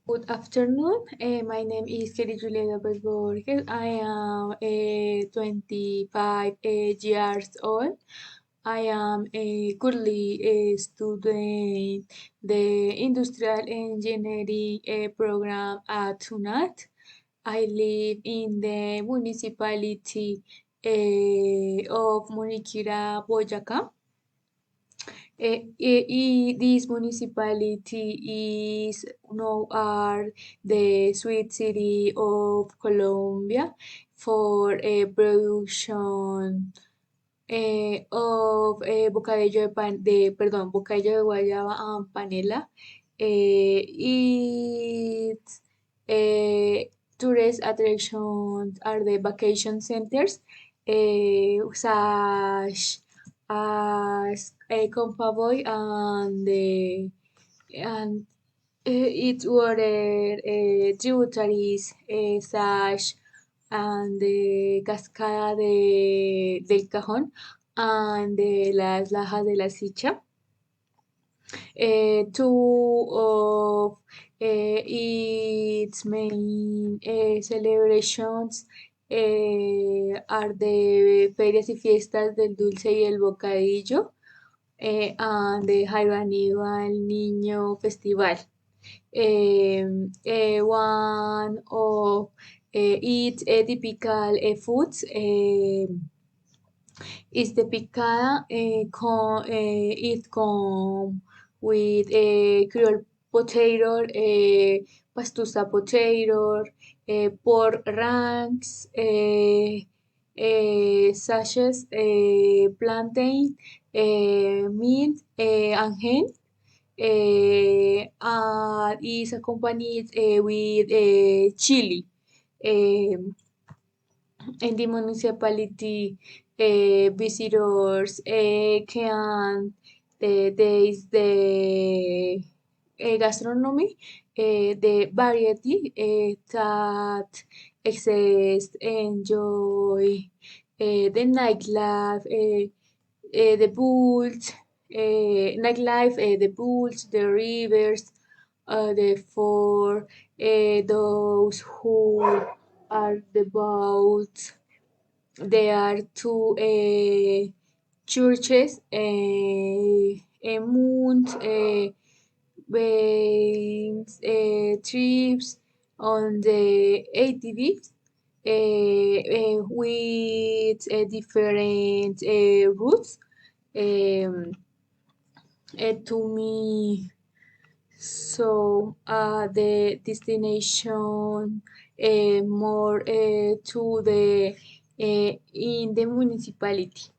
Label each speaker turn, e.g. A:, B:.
A: Good afternoon. My name is Kelly Julia Lopez Borges. I am 25 years old. I am currently a student the industrial engineering program at SUNAT. I live in the municipality of Muniquira, Boyacá. This municipality is known as the sweet city of Colombia for a production of bocadillo de guayaba and panela. Its tourist attractions are the vacation centers, such as a Compaboy and its water tributaries such and the Cascada del Cajón and las Lajas de la Sicha. Two of its main celebrations are the Ferias y Fiestas del Dulce y el Bocadillo and the Jairo Aníbal Niño Festival. One of its typical foods is the picada. It comes with Creole potato, pastusa potato, pork ranks, sachets, plantain, meat, and hen. Is accompanied with chili. In the municipality, visitors can taste the gastronomy, the variety that exists, enjoy the nightlife, the bulls, nightlife, the bulls, the rivers, for those who are devout. There are two churches, a moon, trips on the ATVs with different routes. To me, so the destination more to the in the municipality.